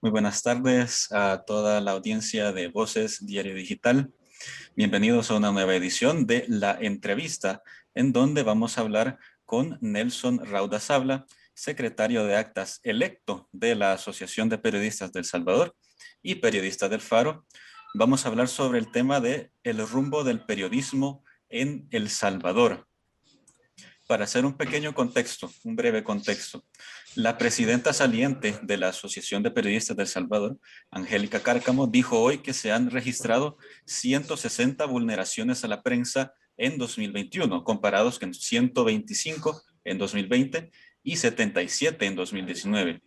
Muy buenas tardes a toda la audiencia de Voces Diario Digital. Bienvenidos a una nueva edición de La Entrevista, en donde vamos a hablar con Nelson Rauda Sabla, secretario de Actas electo de la Asociación de Periodistas del Salvador y periodista del Faro. Vamos a hablar sobre el tema de el rumbo del periodismo en El Salvador. Para hacer un pequeño contexto, un breve contexto, la presidenta saliente de la Asociación de Periodistas de El Salvador, Angélica Cárcamo, dijo hoy que se han registrado 160 vulneraciones a la prensa en 2021, comparados con 125 en 2020 y 77 en 2019.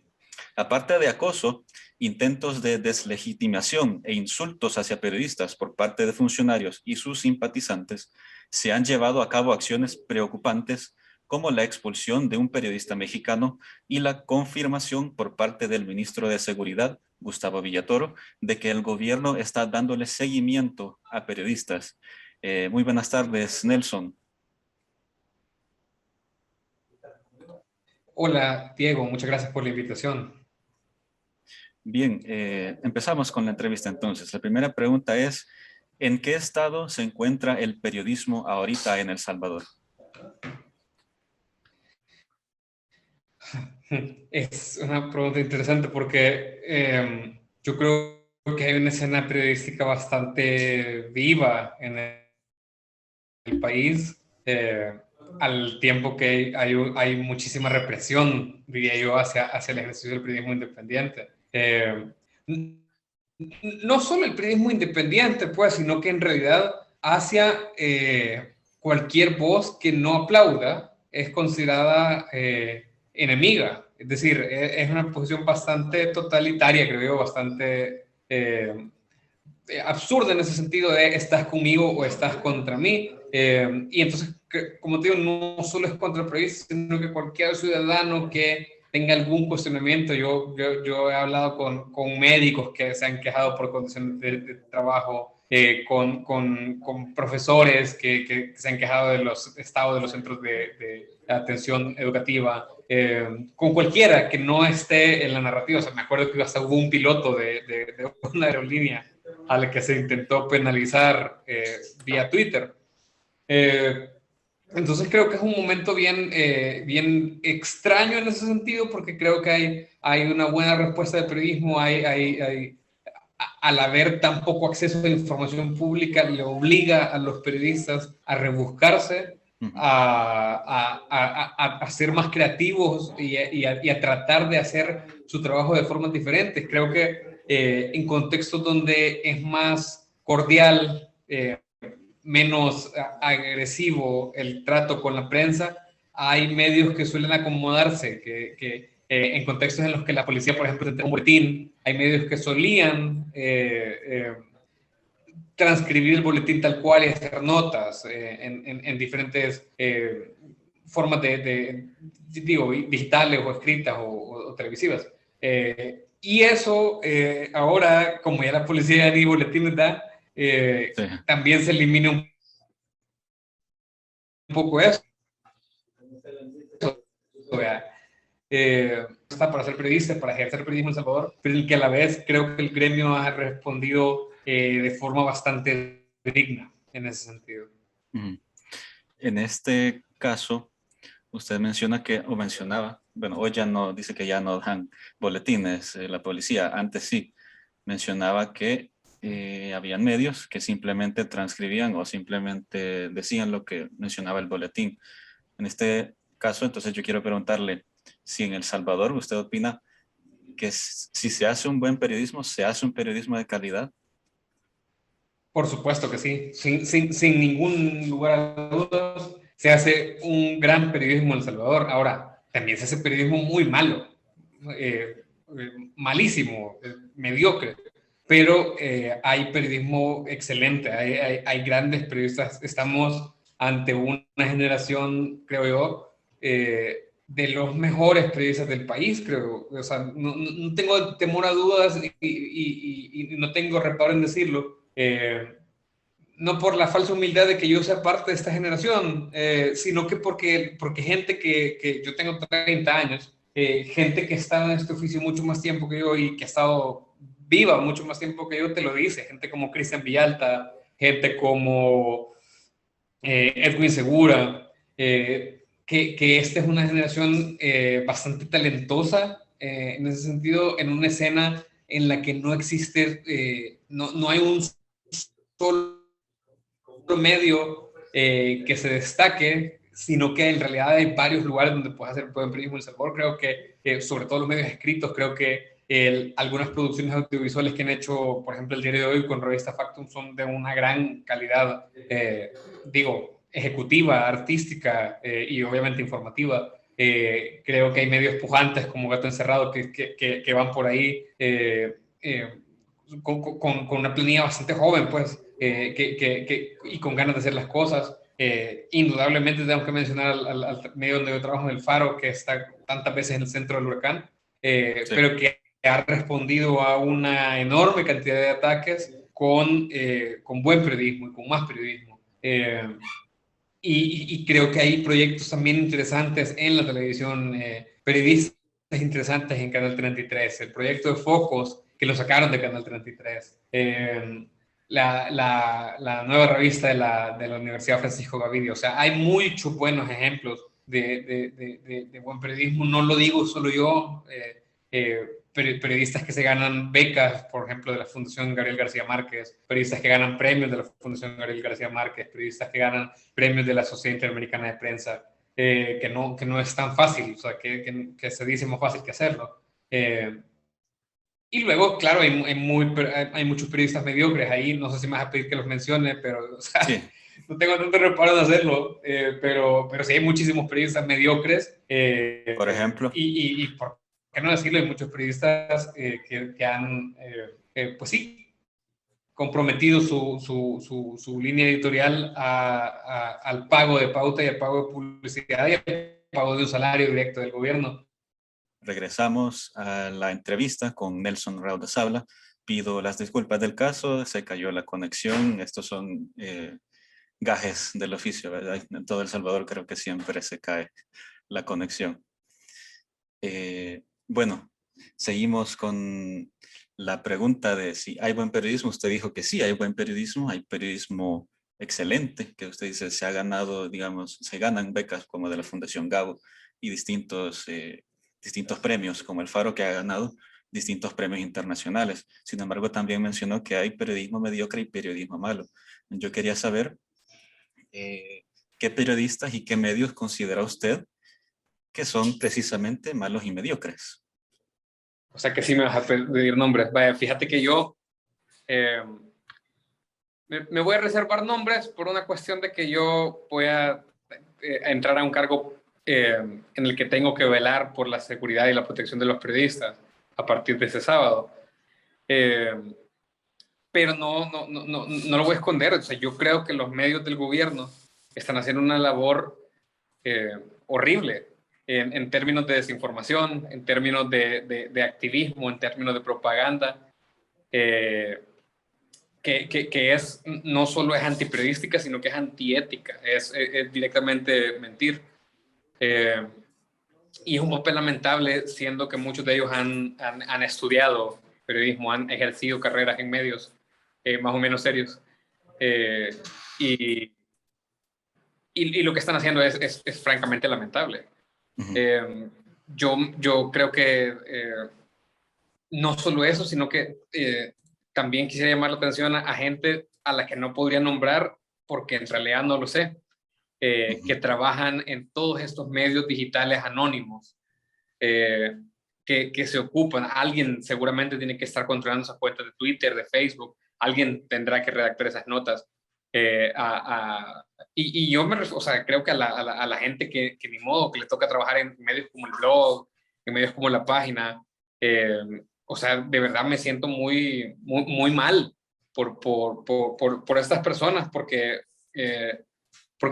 Aparte de acoso, intentos de deslegitimación e insultos hacia periodistas por parte de funcionarios y sus simpatizantes, se han llevado a cabo acciones preocupantes como la expulsión de un periodista mexicano y la confirmación por parte del ministro de Seguridad, Gustavo Villatoro, de que el gobierno está dándole seguimiento a periodistas. Muy buenas tardes, Nelson. Hola, Diego, muchas gracias por la invitación. Bien, empezamos con la entrevista entonces. La primera pregunta es, ¿en qué estado se encuentra el periodismo ahorita en El Salvador? Es una pregunta interesante porque yo creo que hay una escena periodística bastante viva en el país, al tiempo que hay muchísima represión, diría yo, hacia el ejercicio del periodismo independiente. No solo el periodismo independiente, pues, sino que en realidad hacia cualquier voz que no aplauda es considerada enemiga. Es decir, es una posición bastante totalitaria, creo yo, bastante absurda en ese sentido de estás conmigo o estás contra mí. Y entonces, como te digo, no solo es contra el periodista, sino que cualquier ciudadano que tenga algún cuestionamiento. Yo he hablado con médicos que se han quejado por condiciones de trabajo, con profesores que se han quejado de los estados de los centros de atención educativa, con cualquiera que no esté en la narrativa. O sea, me acuerdo que hasta hubo un piloto de una aerolínea a la que se intentó penalizar vía Twitter. Entonces creo que es un momento bien extraño en ese sentido, porque creo que hay una buena respuesta del periodismo, al haber tan poco acceso a la información pública, le obliga a los periodistas a rebuscarse, a ser más creativos y a tratar de hacer su trabajo de formas diferentes. Creo que en contextos donde es más cordial, menos agresivo el trato con la prensa, hay medios que suelen acomodarse, en contextos en los que la policía, por ejemplo, tendrá un boletín, hay medios que solían transcribir el boletín tal cual y hacer notas en diferentes formas digo, digitales o escritas o televisivas. Y eso, ahora, como ya la policía ni boletines da, Sí. también se elimina un poco eso. Está para ser periodista, para ejercer periodismo en El Salvador, pero el que a la vez creo que el gremio ha respondido de forma bastante digna en ese sentido. En este caso, usted menciona que, o mencionaba, bueno, hoy ya no, dice que ya no dan boletines la policía, antes sí, mencionaba que habían medios que simplemente transcribían o simplemente decían lo que mencionaba el boletín. En este caso, entonces yo quiero preguntarle si en El Salvador usted opina que si se hace un buen periodismo, se hace un periodismo de calidad. Por supuesto que sí, sin ningún lugar a dudas, se hace un gran periodismo en El Salvador. Ahora, también se hace periodismo muy malo, malísimo, mediocre, pero hay periodismo excelente, hay grandes periodistas. Estamos ante una generación, creo yo, de los mejores periodistas del país, creo. O sea, no tengo temor a dudas y no tengo reparo en decirlo. No por la falsa humildad de que yo sea parte de esta generación, sino que porque gente que yo tengo 30 años, gente que ha estado en este oficio mucho más tiempo que yo y que ha estado viva mucho más tiempo que yo te lo dice, gente como Cristian Villalta, gente como Edwin Segura, que esta es una generación bastante talentosa en ese sentido, en una escena en la que no existe, no hay un solo medio que se destaque, sino que en realidad hay varios lugares donde puedes hacer buen periodismo en El Salvador. Creo que sobre todo los medios escritos, creo que algunas producciones audiovisuales que han hecho, por ejemplo, el diario de hoy con Revista Factum son de una gran calidad, digo, ejecutiva, artística y obviamente informativa. Creo que hay medios pujantes como Gato Encerrado que van por ahí con una planilla bastante joven, pues, y con ganas de hacer las cosas. Indudablemente tengo que mencionar al medio donde yo trabajo, El Faro, que está tantas veces en el centro del huracán, Sí. pero que ha respondido a una enorme cantidad de ataques con buen periodismo y con más periodismo. Y creo que hay proyectos también interesantes en la televisión, periodistas interesantes en Canal 33, el proyecto de Focos, que lo sacaron de Canal 33, la nueva revista de la Universidad Francisco Gavidia. O sea, hay muchos buenos ejemplos de buen periodismo. No lo digo solo yo, periodistas que se ganan becas, por ejemplo, de la Fundación Gabriel García Márquez, periodistas que ganan premios de la Fundación Gabriel García Márquez, periodistas que ganan premios de la Sociedad Interamericana de Prensa, que no es tan fácil, o sea, que se dice más fácil que hacerlo. Y luego, claro, hay muchos periodistas mediocres ahí, no sé si me vas a pedir que los mencione, pero o sea, Sí. no tengo tanto reparo de hacerlo, pero sí hay muchísimos periodistas mediocres Por ejemplo. y por qué no decirlo, hay muchos periodistas que han, pues sí, comprometido su línea editorial al pago de pauta y al pago de publicidad y al pago de un salario directo del gobierno. Regresamos a la entrevista con Nelson Raudazabla. Pido las disculpas del caso, se cayó la conexión. Estos son gajes del oficio, ¿verdad? En todo El Salvador creo que siempre se cae la conexión. Bueno, seguimos con la pregunta de si hay buen periodismo. Usted dijo que sí, hay buen periodismo, hay periodismo excelente, que usted dice se ha ganado, digamos, se ganan becas como de la Fundación Gabo y distintos premios, como el Faro, que ha ganado distintos premios internacionales. Sin embargo, también mencionó que hay periodismo mediocre y periodismo malo. Yo quería saber qué periodistas y qué medios considera usted que son precisamente malos y mediocres. O sea que sí me vas a pedir nombres. Vaya, fíjate que yo me voy a reservar nombres por una cuestión de que yo voy a entrar a un cargo en el que tengo que velar por la seguridad y la protección de los periodistas a partir de ese sábado. Pero no lo voy a esconder. O sea, yo creo que los medios del gobierno están haciendo una labor horrible en términos de desinformación, en términos de activismo, en términos de propaganda, que es, no solo es antiperiodística, sino que es antiética, es directamente mentir. Y es un papel lamentable, siendo que muchos de ellos han estudiado periodismo, han ejercido carreras en medios más o menos serios. Y lo que están haciendo es francamente lamentable. Uh-huh. Yo creo que no solo eso, sino que también quisiera llamar la atención a gente a la que no podría nombrar, porque en realidad no lo sé, Uh-huh. que trabajan en todos estos medios digitales anónimos, que se ocupan. Alguien seguramente tiene que estar controlando esas cuentas de Twitter, de Facebook, alguien tendrá que redactar esas notas. Y yo o sea, creo que a la gente que ni modo, que le toca trabajar en medios como el blog, en medios como la página, o sea, de verdad me siento muy mal por estas personas, porque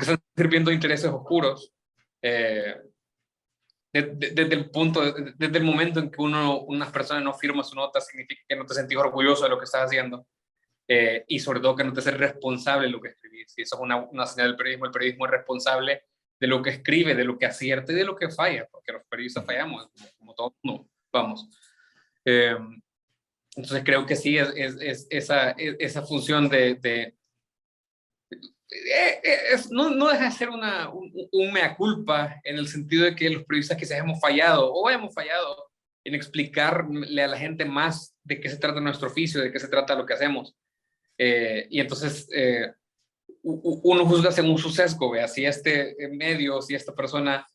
están sirviendo intereses oscuros. Desde el momento en que unas personas no firman su nota, significa que no te sentís orgulloso de lo que estás haciendo. Y sobre todo que no te haces responsable de lo que escribís. Y eso es una señal del periodismo. El periodismo es responsable de lo que escribe, de lo que acierta y de lo que falla, porque los periodistas fallamos, como todos, no, vamos. Entonces creo que sí, esa función no deja de ser un mea culpa, en el sentido de que los periodistas quizás hemos fallado o hemos fallado en explicarle a la gente más de qué se trata nuestro oficio, de qué se trata lo que hacemos. Y entonces uno juzga según su sesgo, vea, si este medio, si esta persona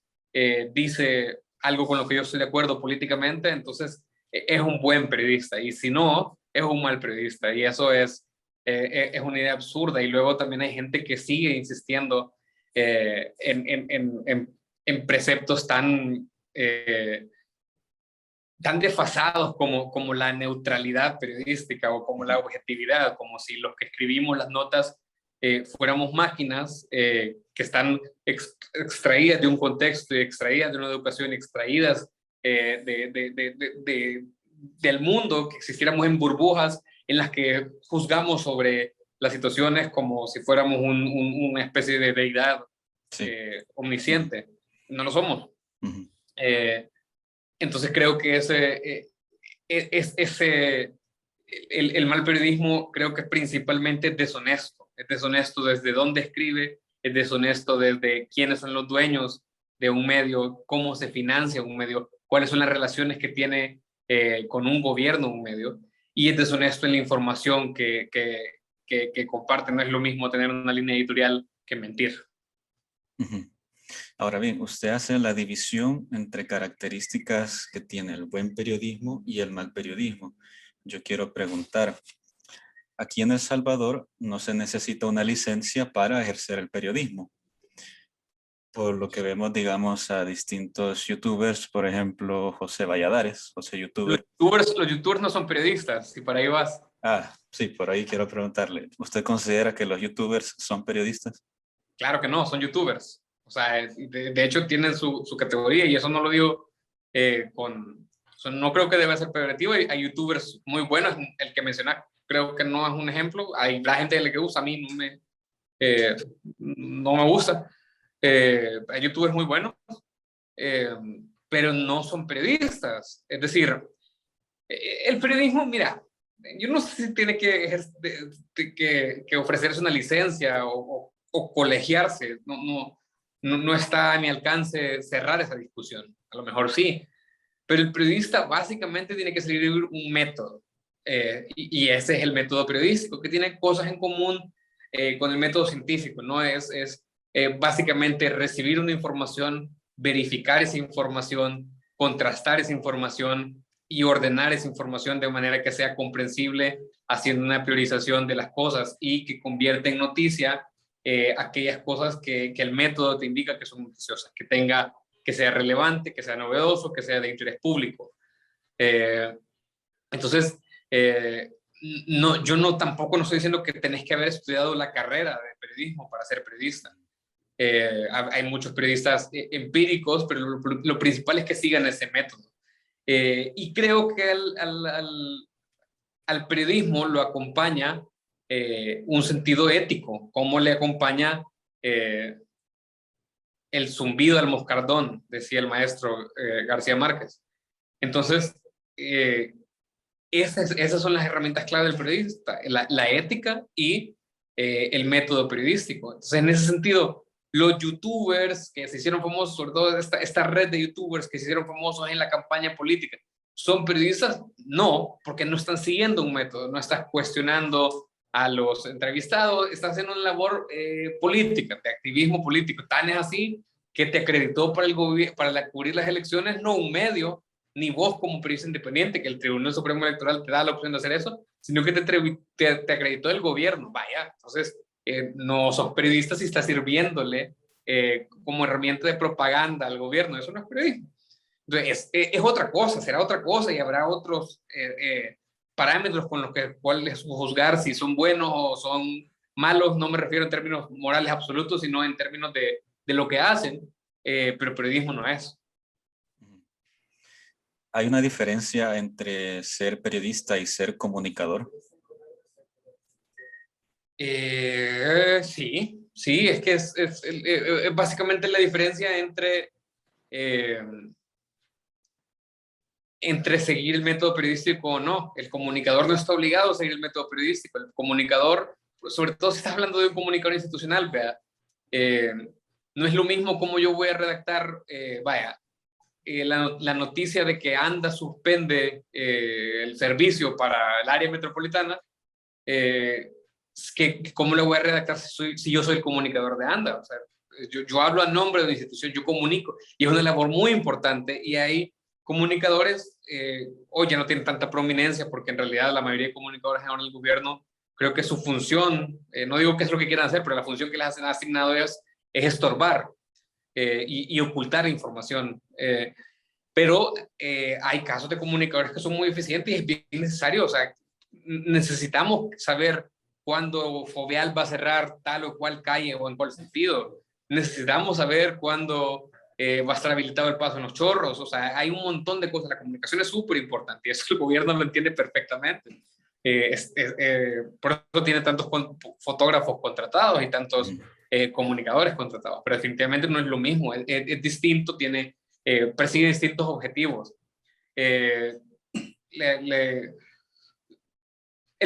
dice algo con lo que yo estoy de acuerdo políticamente, entonces es un buen periodista, y si no, es un mal periodista, y eso es una idea absurda. Y luego también hay gente que sigue insistiendo en preceptos tan desfasados como la neutralidad periodística o como la objetividad, como si los que escribimos las notas fuéramos máquinas que están extraídas de un contexto, extraídas de una educación, extraídas del mundo, que existiéramos en burbujas en las que juzgamos sobre las situaciones como si fuéramos una especie de deidad omnisciente. No lo somos. Entonces creo que el mal periodismo creo que es principalmente deshonesto. Es deshonesto desde dónde escribe, es deshonesto desde quiénes son los dueños de un medio, cómo se financia un medio, cuáles son las relaciones que tiene con un gobierno un medio, y es deshonesto en la información que comparte. No es lo mismo tener una línea editorial que mentir. Ahora bien, usted hace la división entre características que tiene el buen periodismo y el mal periodismo. Yo quiero preguntar, aquí en El Salvador no se necesita una licencia para ejercer el periodismo. Por lo que vemos, digamos, a distintos youtubers, por ejemplo, José Valladares, José YouTuber. Los youtubers no son periodistas, si para ahí vas. Ah, sí, por ahí quiero preguntarle. ¿Usted considera que los youtubers son periodistas? Claro que no, son youtubers. O sea, de hecho tienen su categoría, y eso no lo digo no creo que deba ser peyorativo. Hay youtubers muy buenos, el que mencionas creo que no es un ejemplo. Hay la gente que usa, a mí no me gusta. Hay youtubers muy buenos, pero no son periodistas. Es decir, el periodismo, mira, yo no sé si tiene que ofrecerse una licencia o colegiarse. No está a mi alcance cerrar esa discusión. A lo mejor sí, pero el periodista básicamente tiene que seguir un método, y ese es el método periodístico, que tiene cosas en común con el método científico, ¿no? Es básicamente recibir una información, verificar esa información, contrastar esa información y ordenar esa información de manera que sea comprensible, haciendo una priorización de las cosas y que convierta en noticia aquellas cosas que el método te indica que son noticiosas, que sea relevante, que sea novedoso, que sea de interés público. Entonces, no, yo tampoco no estoy diciendo que tenés que haber estudiado la carrera de periodismo para ser periodista. Hay muchos periodistas empíricos, pero lo principal es que sigan ese método. Y creo que al periodismo lo acompaña un sentido ético, como le acompaña el zumbido al moscardón, decía el maestro García Márquez. Entonces, esas son las herramientas clave del periodista, la ética y el método periodístico. Entonces, en ese sentido, los youtubers que se hicieron famosos, sobre todo esta red de youtubers que se hicieron famosos en la campaña política, ¿son periodistas? No, porque no están siguiendo un método, no están cuestionando a los entrevistados, están haciendo una labor política, de activismo político. Tan es así que te acreditó para cubrir las elecciones, no un medio, ni vos como periodista independiente, que el Tribunal Supremo Electoral te da la opción de hacer eso, sino que te acreditó el gobierno. Vaya, entonces no sos periodista si estás sirviéndole como herramienta de propaganda al gobierno. Eso no es periodismo. Entonces, es otra cosa, será otra cosa, y habrá otros parámetros con los cuales juzgar si son buenos o son malos. No me refiero en términos morales absolutos, sino en términos de lo que hacen, pero periodismo no es. ¿Hay una diferencia entre ser periodista y ser comunicador? Sí, Sí, es que es básicamente la diferencia eh, entre seguir el método periodístico o no. El comunicador no está obligado a seguir el método periodístico. El comunicador, sobre todo si estás hablando de un comunicador institucional, vea, eh, no es lo mismo como yo voy a redactar, la noticia de que ANDA suspende el servicio para el área metropolitana, que cómo lo voy a redactar si yo soy el comunicador de ANDA. O sea, yo hablo a nombre de una institución, yo comunico, y es una labor muy importante, y hay comunicadores, hoy ya no tienen tanta prominencia, porque en realidad la mayoría de comunicadores ahora en el gobierno, creo que su función, no digo que es lo que quieran hacer, pero la función que les han asignado es estorbar y ocultar información. Pero hay casos de comunicadores que son muy eficientes y es bien necesario, o sea, necesitamos saber cuándo Foveal va a cerrar tal o cual calle o en cuál sentido. Necesitamos saber cuándo va a estar habilitado el paso en los Chorros. O sea, hay un montón de cosas. La comunicación es súper importante y eso el gobierno lo entiende perfectamente. Por eso tiene tantos fotógrafos contratados y tantos comunicadores contratados. Pero definitivamente no es lo mismo, es distinto, persigue distintos objetivos. El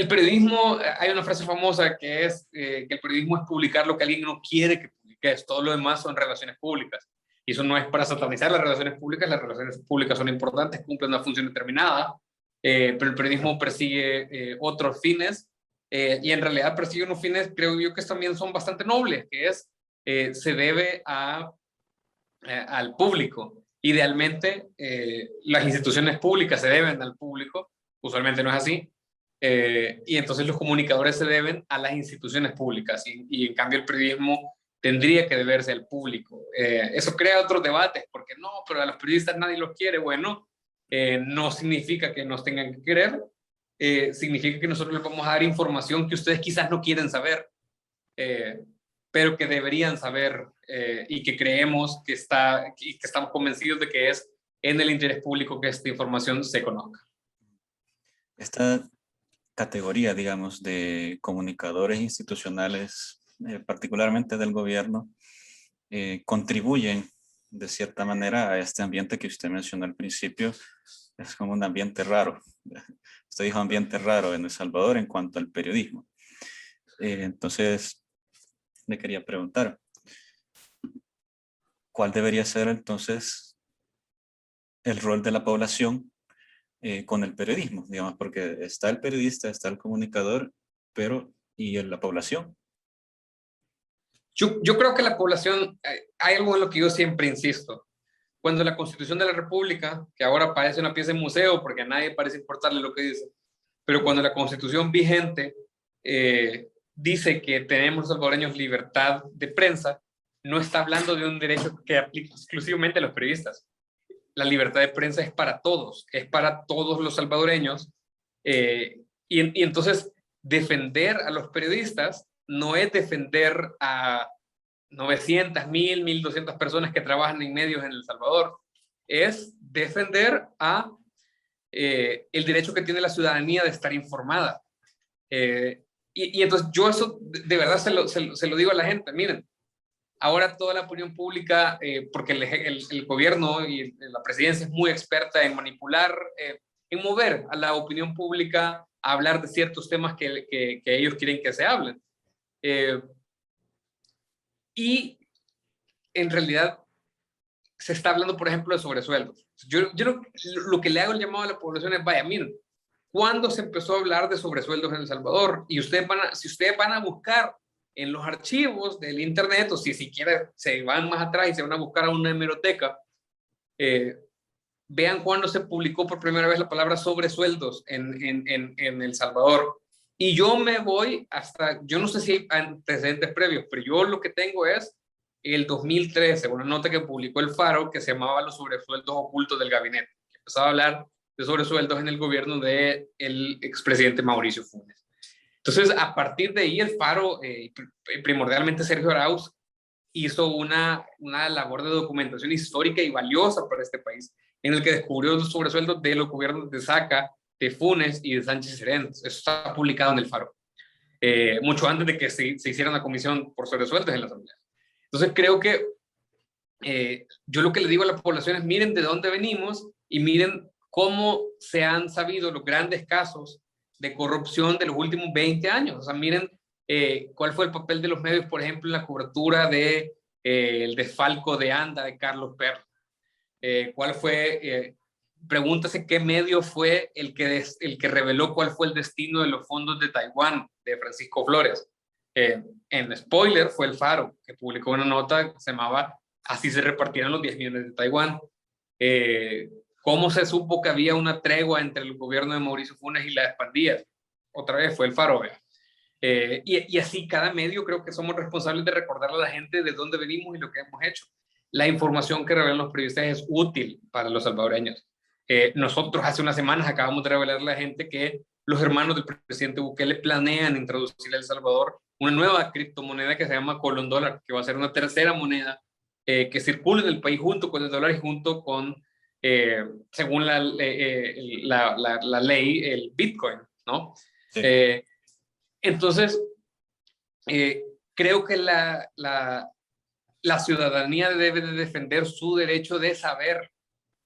periodismo, hay una frase famosa que es que el periodismo es publicar lo que alguien no quiere que publiques, todo lo demás son relaciones públicas. Y eso no es para satanizar las relaciones públicas son importantes, cumplen una función determinada, pero el periodismo persigue otros fines, y en realidad persigue unos fines, creo yo, que también son bastante nobles, que es, se debe al público. Idealmente, las instituciones públicas se deben al público, usualmente no es así, y entonces los comunicadores se deben a las instituciones públicas, y en cambio el periodismo tendría que deberse al público. Eso crea otros debates, porque no, pero a los periodistas nadie los quiere. Bueno, no significa que nos tengan que querer, significa que nosotros les vamos a dar información que ustedes quizás no quieren saber, pero que deberían saber, y que creemos que estamos convencidos de que es en el interés público que esta información se conozca. Esta categoría, digamos, de comunicadores institucionales, particularmente del gobierno, contribuyen de cierta manera a este ambiente que usted mencionó al principio. Es como un ambiente raro. Usted dijo ambiente raro en El Salvador en cuanto al periodismo. Entonces, le quería preguntar, ¿cuál debería ser entonces el rol de la población con el periodismo? Digamos, porque está el periodista, está el comunicador, pero ¿y en la población? Yo creo que la población, hay algo en lo que yo siempre insisto. Cuando la Constitución de la República, que ahora parece una pieza de museo porque a nadie parece importarle lo que dice, pero cuando la Constitución vigente dice que tenemos los salvadoreños libertad de prensa, no está hablando de un derecho que aplica exclusivamente a los periodistas. La libertad de prensa es para todos los salvadoreños, y entonces defender a los periodistas no es defender a 900, 1000, 1200 personas que trabajan en medios en El Salvador, es defender el derecho que tiene la ciudadanía de estar informada. Y entonces yo eso de verdad se lo digo a la gente. Miren, ahora toda la opinión pública, porque el gobierno y la presidencia es muy experta en manipular, en mover a la opinión pública a hablar de ciertos temas que ellos quieren que se hablen. Y en realidad se está hablando, por ejemplo, de sobresueldos. Yo lo que le hago el llamado a la población es, vaya, miren, ¿cuándo se empezó a hablar de sobresueldos en El Salvador? Y si ustedes van a buscar en los archivos del internet, o si siquiera se van más atrás y se van a buscar a una hemeroteca, vean cuándo se publicó por primera vez la palabra sobresueldos en El Salvador. Y yo me voy hasta, yo no sé si hay antecedentes previos, pero yo lo que tengo es el 2013, una nota que publicó El Faro que se llamaba Los sobresueldos ocultos del gabinete, que empezaba a hablar de sobresueldos en el gobierno del expresidente Mauricio Funes. Entonces, a partir de ahí, El Faro, primordialmente Sergio Arauz, hizo una labor de documentación histórica y valiosa para este país, en el que descubrió los sobresueldos de los gobiernos de Saca, de Funes y de Sánchez Serén. Eso está publicado en El Faro. mucho antes de que se hiciera una comisión por sobresueldos en la Asamblea. Entonces creo que yo lo que le digo a la población es miren de dónde venimos y miren cómo se han sabido los grandes casos de corrupción de los últimos 20 años. O sea, miren cuál fue el papel de los medios, por ejemplo, en la cobertura de el desfalco de ANDA de Carlos Perro. ¿Cuál fue? Pregúntase qué medio fue el que reveló cuál fue el destino de los fondos de Taiwán de Francisco Flores. En spoiler fue el Faro, que publicó una nota que se llamaba Así se repartieron los 10 millones de Taiwán. ¿Cómo se supo que había una tregua entre el gobierno de Mauricio Funes y las pandillas? Otra vez fue el Faro, vea. Y así cada medio creo que somos responsables de recordarle a la gente de dónde venimos y lo que hemos hecho. La información que revelan los periodistas es útil para los salvadoreños. Nosotros hace unas semanas acabamos de revelarle a la gente que los hermanos del presidente Bukele planean introducir a El Salvador una nueva criptomoneda que se llama Colón Dólar, que va a ser una tercera moneda que circule en el país junto con el dólar y junto con, según la ley, el Bitcoin, ¿no? Sí. Entonces, creo que la ciudadanía debe de defender su derecho de saber.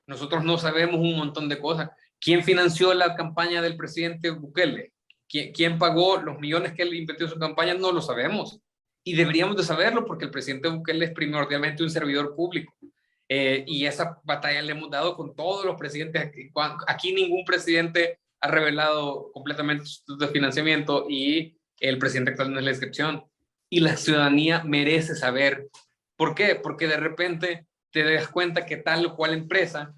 Nosotros no sabemos un montón de cosas. ¿Quién financió la campaña del presidente Bukele? ¿Quién pagó los millones que él invirtió en su campaña? No lo sabemos. Y deberíamos de saberlo porque el presidente Bukele es primordialmente un servidor público. Y esa batalla le hemos dado con todos los presidentes. Aquí ningún presidente ha revelado completamente sus de financiamiento y el presidente actual no es la excepción. Y la ciudadanía merece saber. ¿Por qué? Porque de repente te das cuenta que tal o cual empresa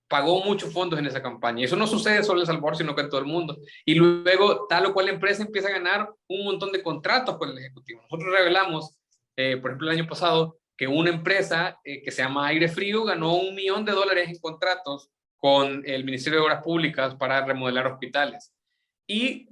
pagó muchos fondos en esa campaña. Eso no sucede solo en El Salvador, sino que en todo el mundo. Y luego tal o cual empresa empieza a ganar un montón de contratos con el Ejecutivo. Nosotros revelamos, por ejemplo, el año pasado, que una empresa que se llama Aire Frío ganó $1 millón en contratos con el Ministerio de Obras Públicas para remodelar hospitales. Y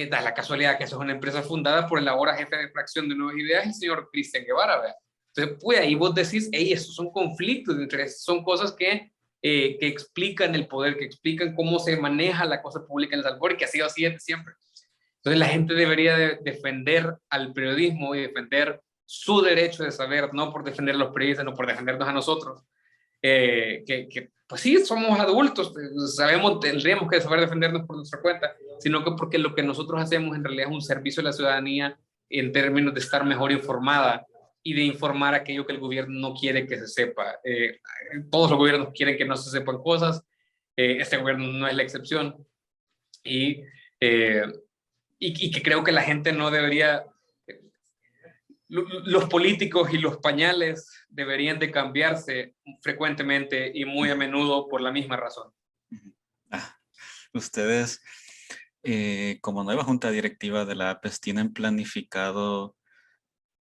da la casualidad que esa es una empresa fundada por el ahora jefe de fracción de Nuevas Ideas, el señor Cristian Guevara, ¿verdad? Entonces, pues ahí vos decís, hey, estos son conflictos de intereses, son cosas que explican el poder, que explican cómo se maneja la cosa pública en El Salvador y que ha sido así desde siempre. Entonces, la gente debería defender al periodismo y defender su derecho de saber, no por defender a los periodistas, no por defendernos a nosotros, pues sí, somos adultos, sabemos, tendríamos que saber defendernos por nuestra cuenta, sino que porque lo que nosotros hacemos en realidad es un servicio a la ciudadanía en términos de estar mejor informada y de informar aquello que el gobierno no quiere que se sepa. Todos los gobiernos quieren que no se sepan cosas, este gobierno no es la excepción, y que creo que la gente no debería, los políticos y los pañales deberían de cambiarse frecuentemente y muy a menudo por la misma razón. Ustedes, como nueva junta directiva de la APES, ¿tienen planificado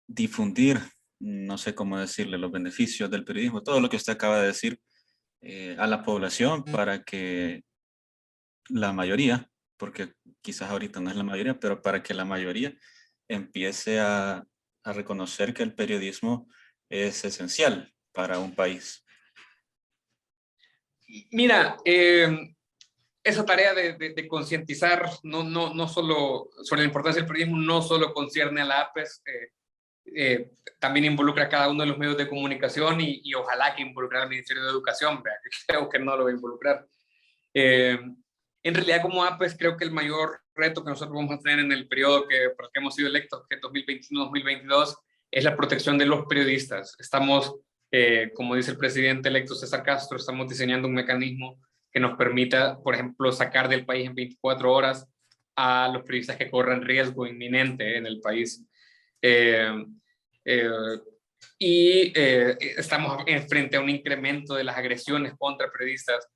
difundir, no sé cómo decirle, los beneficios del periodismo, todo lo que usted acaba de decir, a la población para que la mayoría, porque quizás ahorita no es la mayoría, pero para que la mayoría empiece a reconocer que el periodismo es esencial para un país? Mira, esa tarea de concientizar no solo sobre la importancia del periodismo, no solo concierne a la APES, también involucra a cada uno de los medios de comunicación y ojalá que involucre al Ministerio de Educación, ¿verdad? Creo que no lo va a involucrar. En realidad, como APES, creo que el mayor reto que nosotros vamos a tener en el periodo por el que hemos sido electos, que es 2021-2022, es la protección de los periodistas. Estamos, como dice el presidente electo César Castro, estamos diseñando un mecanismo que nos permita, por ejemplo, sacar del país en 24 horas a los periodistas que corren riesgo inminente en el país. Estamos frente a un incremento de las agresiones contra periodistas,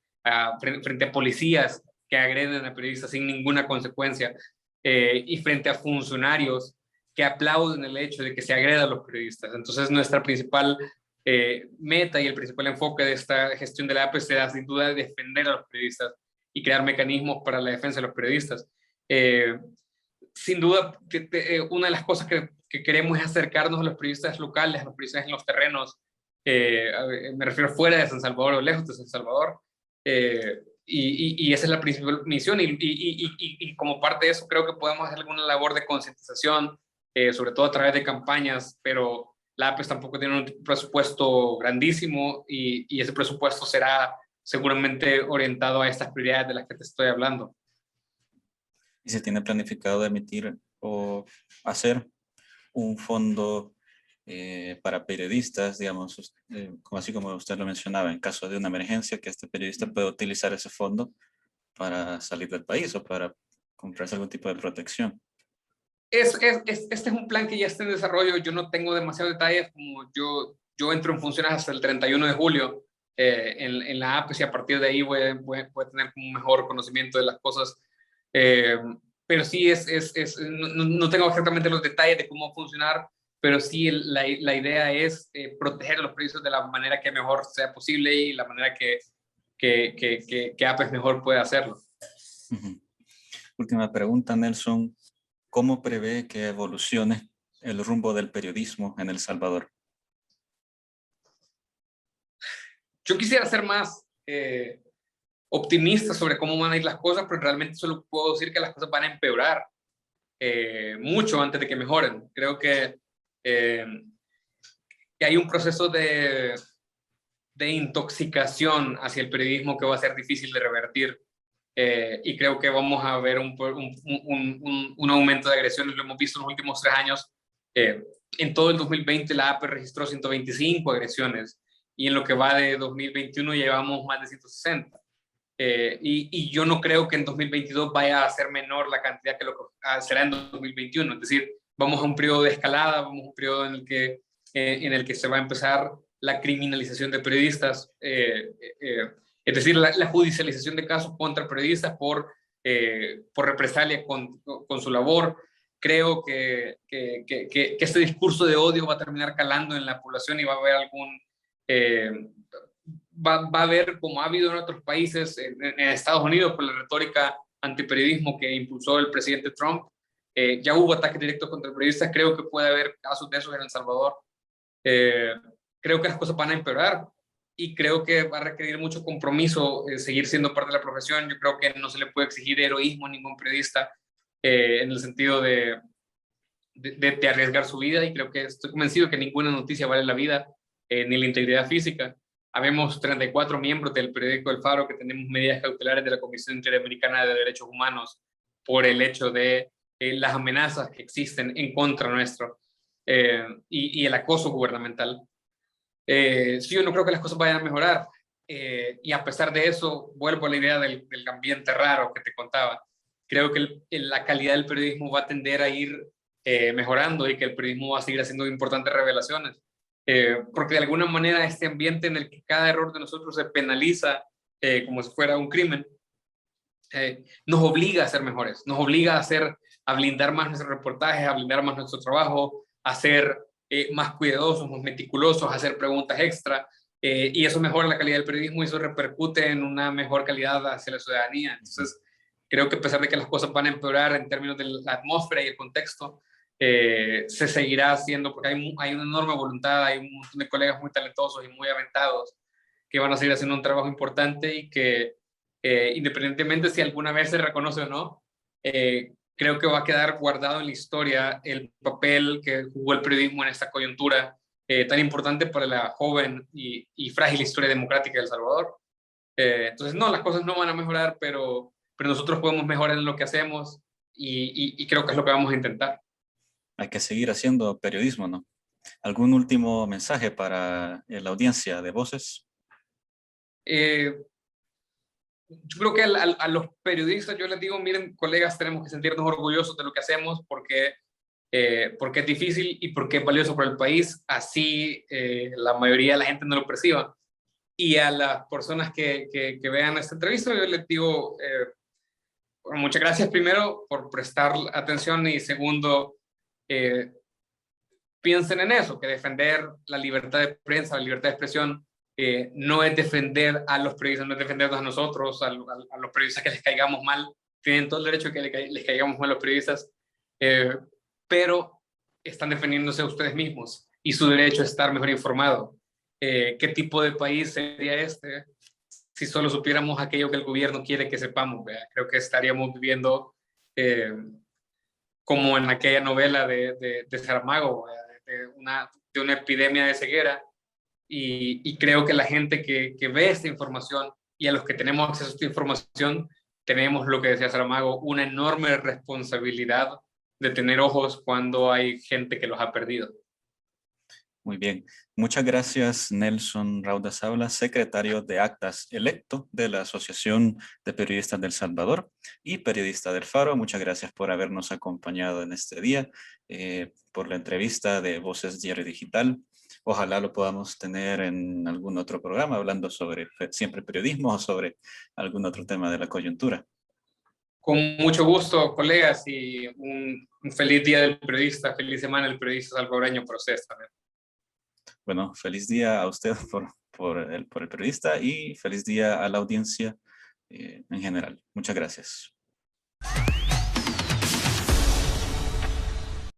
frente a policías que agreden a periodistas sin ninguna consecuencia, y frente a funcionarios que aplauden el hecho de que se agreda a los periodistas. Entonces, nuestra principal meta y el principal enfoque de esta gestión de la APES será sin duda defender a los periodistas y crear mecanismos para la defensa de los periodistas. Sin duda, una de las cosas que queremos es acercarnos a los periodistas locales, a los periodistas en los terrenos, me refiero fuera de San Salvador o lejos de San Salvador, y esa es la principal misión y como parte de eso creo que podemos hacer alguna labor de concientización, sobre todo a través de campañas, pero la APES tampoco tiene un presupuesto grandísimo y ese presupuesto será seguramente orientado a estas prioridades de las que te estoy hablando. ¿Y se tiene planificado emitir o hacer un fondo para periodistas, digamos, como así como usted lo mencionaba, en caso de una emergencia, que este periodista pueda utilizar ese fondo para salir del país o para comprarse algún tipo de protección? Este es un plan que ya está en desarrollo. Yo no tengo demasiados detalles, como yo entro en funciones hasta el 31 de julio en la APES y a partir de ahí voy a tener un mejor conocimiento de las cosas. Eh, pero sí, no tengo exactamente los detalles de cómo funcionar, pero sí la idea es proteger a los periodistas de la manera que mejor sea posible y la manera que APES mejor puede hacerlo. Uh-huh. Última pregunta, Nelson. ¿Cómo prevé que evolucione el rumbo del periodismo en El Salvador? Yo quisiera ser más optimista sobre cómo van a ir las cosas, pero realmente solo puedo decir que las cosas van a empeorar mucho antes de que mejoren. Creo que hay un proceso de intoxicación hacia el periodismo que va a ser difícil de revertir. Y creo que vamos a ver un aumento de agresiones. Lo hemos visto en los últimos 3 años. En todo el 2020 la APE registró 125 agresiones y en lo que va de 2021 llevamos más de 160. Y yo no creo que en 2022 vaya a ser menor la cantidad que lo que será en 2021. Es decir, vamos a un periodo de escalada, vamos a un periodo en el que se va a empezar la criminalización de periodistas, es decir, la judicialización de casos contra periodistas por represalia con su labor. Creo que este discurso de odio va a terminar calando en la población y va a haber va a haber, como ha habido en otros países, en Estados Unidos, por la retórica antiperiodismo que impulsó el presidente Trump. Ya hubo ataques directos contra periodistas. Creo que puede haber casos de esos en El Salvador. Creo que las cosas van a empeorar y creo que va a requerir mucho compromiso seguir siendo parte de la profesión. Yo creo que no se le puede exigir heroísmo a ningún periodista en el sentido de arriesgar su vida, y creo que estoy convencido que ninguna noticia vale la vida ni la integridad física. Habemos 34 miembros del periódico El Faro que tenemos medidas cautelares de la Comisión Interamericana de Derechos Humanos por el hecho de las amenazas que existen en contra nuestro y el acoso gubernamental. Sí, yo no creo que las cosas vayan a mejorar. Y a pesar de eso, vuelvo a la idea del ambiente raro que te contaba. Creo que la calidad del periodismo va a tender a ir mejorando y que el periodismo va a seguir haciendo importantes revelaciones. Porque de alguna manera este ambiente en el que cada error de nosotros se penaliza como si fuera un crimen, nos obliga a ser mejores, nos obliga a blindar más nuestros reportajes, a blindar más nuestro trabajo, a ser más cuidadosos, más meticulosos, a hacer preguntas extra, y eso mejora la calidad del periodismo y eso repercute en una mejor calidad hacia la ciudadanía. Entonces, creo que a pesar de que las cosas van a empeorar en términos de la atmósfera y el contexto, se seguirá haciendo porque hay una enorme voluntad, hay un montón de colegas muy talentosos y muy aventados que van a seguir haciendo un trabajo importante y que independientemente si alguna vez se reconoce o no, creo que va a quedar guardado en la historia el papel que jugó el periodismo en esta coyuntura tan importante para la joven y frágil historia democrática de El Salvador. Entonces, no, las cosas no van a mejorar, pero nosotros podemos mejorar en lo que hacemos y creo que es lo que vamos a intentar. Hay que seguir haciendo periodismo, ¿no? ¿Algún último mensaje para la audiencia de Voces? Yo creo que a los periodistas yo les digo, miren, colegas, tenemos que sentirnos orgullosos de lo que hacemos porque es difícil y porque es valioso para el país, así la mayoría de la gente no lo perciba. Y a las personas que vean esta entrevista, yo les digo, bueno, muchas gracias primero por prestar atención y segundo, piensen en eso, que defender la libertad de prensa, la libertad de expresión, no es defender a los periodistas, no es defendernos a nosotros, a los periodistas que les caigamos mal. Tienen todo el derecho de que les caigamos mal a los periodistas, pero están defendiéndose a ustedes mismos y su derecho a estar mejor informado. ¿Qué tipo de país sería este si solo supiéramos aquello que el gobierno quiere que sepamos, ¿verdad? Creo que estaríamos viviendo como en aquella novela de Saramago, de una epidemia de ceguera, y creo que la gente que ve esta información y a los que tenemos acceso a esta información, tenemos, lo que decía Saramago, una enorme responsabilidad de tener ojos cuando hay gente que los ha perdido. Muy bien. Muchas gracias, Nelson Rauda Sabla, secretario de Actas electo de la Asociación de Periodistas del Salvador y periodista del Faro. Muchas gracias por habernos acompañado en este día, por la entrevista de Voces Diario Digital. Ojalá lo podamos tener en algún otro programa, hablando sobre siempre periodismo o sobre algún otro tema de la coyuntura. Con mucho gusto, colegas, y un feliz día del periodista, feliz semana del periodista salvadoreño para ustedes también. Bueno, feliz día a usted por el periodista y feliz día a la audiencia en general. Muchas gracias.